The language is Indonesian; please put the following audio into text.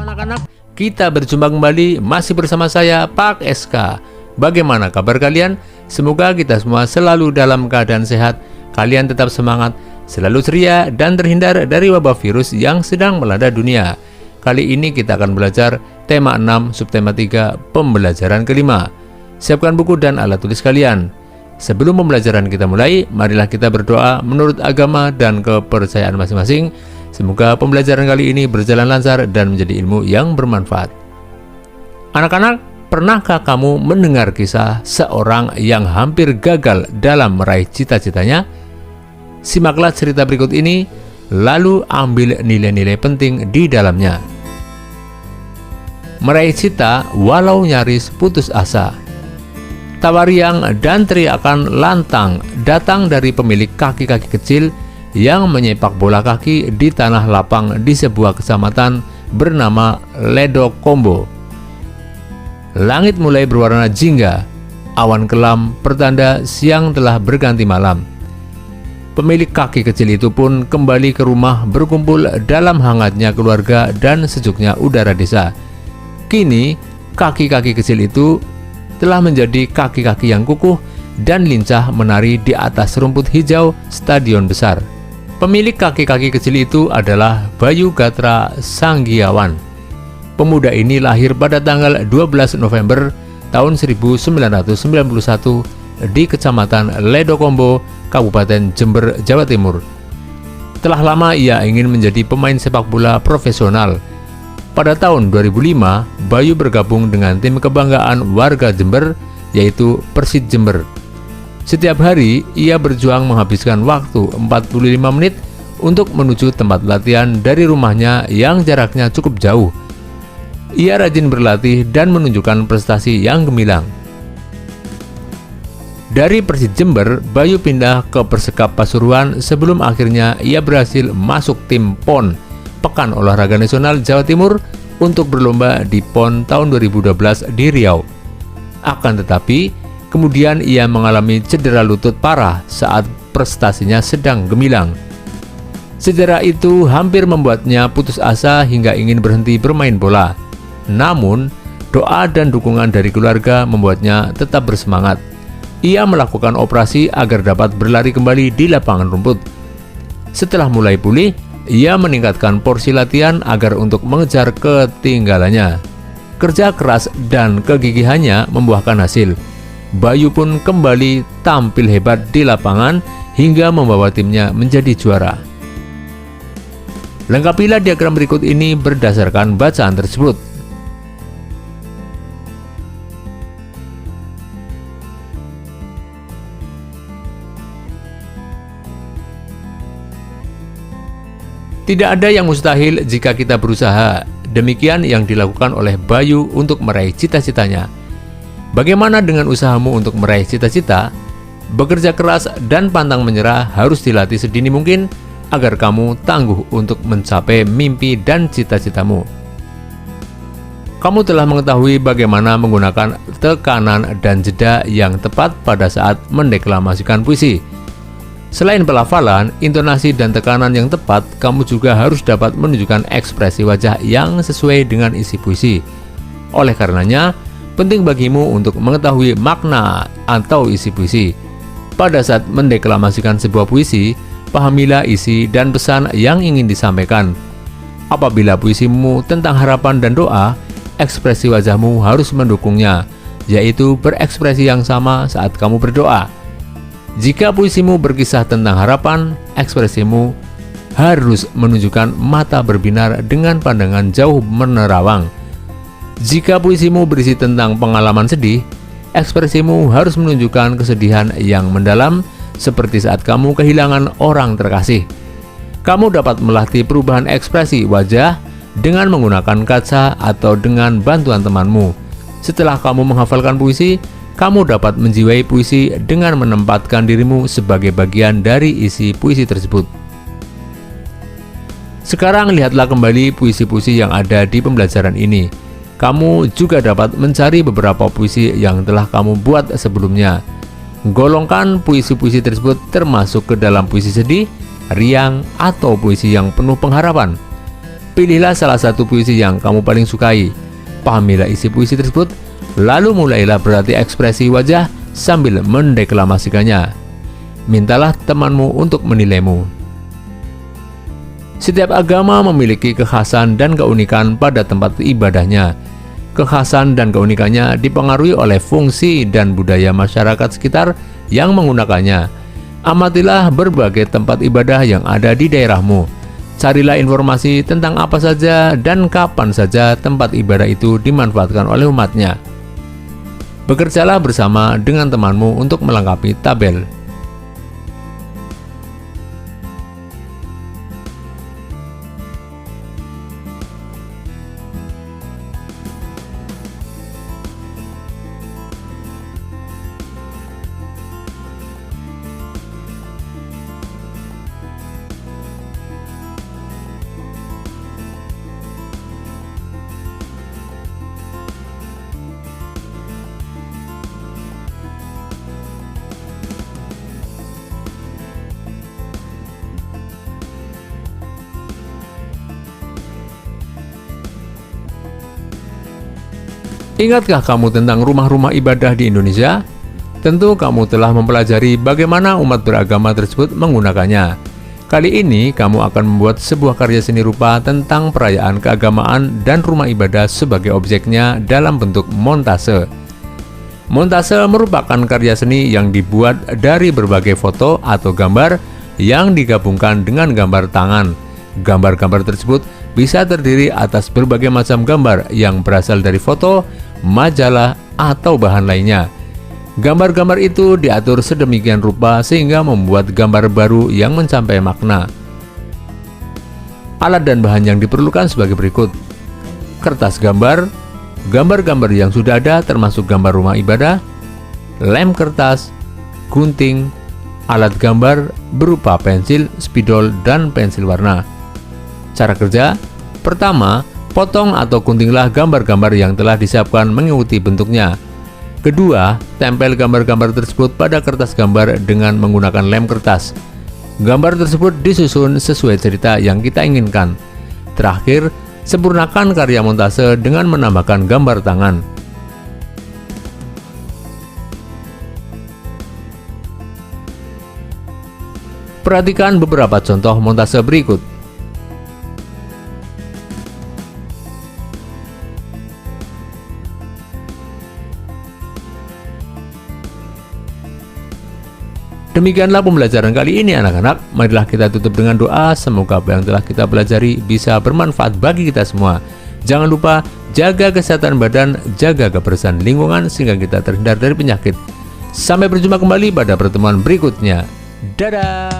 anak-anak, kita berjumpa kembali masih bersama saya Pak SK. Bagaimana kabar kalian? Semoga kita semua selalu dalam keadaan sehat, kalian tetap semangat, selalu ceria dan terhindar dari wabah virus yang sedang melanda dunia. Kali ini kita akan belajar tema 6 subtema 3 pembelajaran kelima. Siapkan buku dan alat tulis kalian. Sebelum pembelajaran kita mulai, marilah kita berdoa menurut agama dan kepercayaan masing-masing. Semoga pembelajaran kali ini berjalan lancar dan menjadi ilmu yang bermanfaat. Anak-anak, pernahkah kamu mendengar kisah seorang yang hampir gagal dalam meraih cita-citanya? Simaklah cerita berikut ini, lalu ambil nilai-nilai penting di dalamnya. Meraih cita walau nyaris putus asa. Tawariang dan teriakan lantang datang dari pemilik kaki-kaki kecil yang menyepak bola kaki di tanah lapang di sebuah kecamatan bernama Ledokombo. Langit mulai berwarna jingga, awan kelam pertanda siang telah berganti malam. Pemilik kaki kecil itu pun kembali ke rumah berkumpul dalam hangatnya keluarga dan sejuknya udara desa. Kini, kaki-kaki kecil itu telah menjadi kaki-kaki yang kukuh dan lincah menari di atas rumput hijau stadion besar. Pemilik kaki-kaki kecil itu adalah Bayu Gatra Sanggiawan. Pemuda ini lahir pada tanggal 12 November tahun 1991 di Kecamatan Ledokombo, Kabupaten Jember, Jawa Timur. Telah lama ia ingin menjadi pemain sepak bola profesional. Pada tahun 2005, Bayu bergabung dengan tim kebanggaan warga Jember, yaitu Persid Jember. Setiap hari, ia berjuang menghabiskan waktu 45 menit untuk menuju tempat latihan dari rumahnya yang jaraknya cukup jauh. Ia rajin berlatih dan menunjukkan prestasi yang gemilang. Dari Persid Jember, Bayu pindah ke Persekap Pasuruan sebelum akhirnya ia berhasil masuk tim PON, Pekan Olahraga Nasional Jawa Timur, untuk berlomba di PON tahun 2012 di Riau. Akan tetapi, kemudian ia mengalami cedera lutut parah saat prestasinya sedang gemilang. Cedera itu hampir membuatnya putus asa hingga ingin berhenti bermain bola. Namun, doa dan dukungan dari keluarga membuatnya tetap bersemangat. Ia melakukan operasi agar dapat berlari kembali di lapangan rumput. Setelah mulai pulih, ia meningkatkan porsi latihan agar untuk mengejar ketinggalannya. Kerja keras dan kegigihannya membuahkan hasil. Bayu pun kembali tampil hebat di lapangan hingga membawa timnya menjadi juara. Lengkapilah diagram berikut ini berdasarkan bacaan tersebut. Tidak ada yang mustahil jika kita berusaha. Demikian yang dilakukan oleh Bayu untuk meraih cita-citanya. Bagaimana dengan usahamu untuk meraih cita-cita? Bekerja keras dan pantang menyerah harus dilatih sedini mungkin agar kamu tangguh untuk mencapai mimpi dan cita-citamu. Kamu telah mengetahui bagaimana menggunakan tekanan dan jeda yang tepat pada saat mendeklamasikan puisi. Selain pelafalan, intonasi dan tekanan yang tepat, kamu juga harus dapat menunjukkan ekspresi wajah yang sesuai dengan isi puisi. Oleh karenanya, penting bagimu untuk mengetahui makna atau isi puisi. Pada saat mendeklamasikan sebuah puisi, pahamilah isi dan pesan yang ingin disampaikan. Apabila puisimu tentang harapan dan doa, ekspresi wajahmu harus mendukungnya, yaitu berekspresi yang sama saat kamu berdoa. Jika puisimu berkisah tentang harapan, ekspresimu harus menunjukkan mata berbinar dengan pandangan jauh menerawang. Jika puisimu berisi tentang pengalaman sedih, ekspresimu harus menunjukkan kesedihan yang mendalam seperti saat kamu kehilangan orang terkasih. Kamu dapat melatih perubahan ekspresi wajah dengan menggunakan kaca atau dengan bantuan temanmu. Setelah kamu menghafalkan puisi, kamu dapat menjiwai puisi dengan menempatkan dirimu sebagai bagian dari isi puisi tersebut. Sekarang lihatlah kembali puisi-puisi yang ada di pembelajaran ini. Kamu juga dapat mencari beberapa puisi yang telah kamu buat sebelumnya. Golongkan puisi-puisi tersebut termasuk ke dalam puisi sedih, riang, atau puisi yang penuh pengharapan. Pilihlah salah satu puisi yang kamu paling sukai. Pahamilah isi puisi tersebut, lalu mulailah berlatih ekspresi wajah sambil mendeklamasikannya. Mintalah temanmu untuk menilaimu. Setiap agama memiliki kekhasan dan keunikan pada tempat ibadahnya. Kekhasan dan keunikannya dipengaruhi oleh fungsi dan budaya masyarakat sekitar yang menggunakannya. Amatilah berbagai tempat ibadah yang ada di daerahmu. Carilah informasi tentang apa saja dan kapan saja tempat ibadah itu dimanfaatkan oleh umatnya. Bekerjalah bersama dengan temanmu untuk melengkapi tabel. Ingatkah kamu tentang rumah-rumah ibadah di Indonesia? Tentu kamu telah mempelajari bagaimana umat beragama tersebut menggunakannya. Kali ini kamu akan membuat sebuah karya seni rupa tentang perayaan keagamaan dan rumah ibadah sebagai objeknya dalam bentuk montase. Montase merupakan karya seni yang dibuat dari berbagai foto atau gambar yang digabungkan dengan gambar tangan. Gambar-gambar tersebut bisa terdiri atas berbagai macam gambar yang berasal dari foto, majalah, atau bahan lainnya. Gambar-gambar itu diatur sedemikian rupa sehingga membuat gambar baru yang mencapai makna. Alat dan bahan yang diperlukan sebagai berikut: kertas gambar, gambar-gambar yang sudah ada termasuk gambar rumah ibadah, lem kertas, gunting, alat gambar berupa pensil, spidol, dan pensil warna. Cara kerja: pertama, potong atau guntinglah gambar-gambar yang telah disiapkan mengikuti bentuknya. Kedua, tempel gambar-gambar tersebut pada kertas gambar dengan menggunakan lem kertas. Gambar tersebut disusun sesuai cerita yang kita inginkan. Terakhir, sempurnakan karya montase dengan menambahkan gambar tangan. Perhatikan beberapa contoh montase berikut. Demikianlah pembelajaran kali ini anak-anak. Marilah kita tutup dengan doa. Semoga apa yang telah kita pelajari bisa bermanfaat bagi kita semua. Jangan lupa jaga kesehatan badan, jaga kebersihan lingkungan sehingga kita terhindar dari penyakit. Sampai berjumpa kembali pada pertemuan berikutnya. Dadah!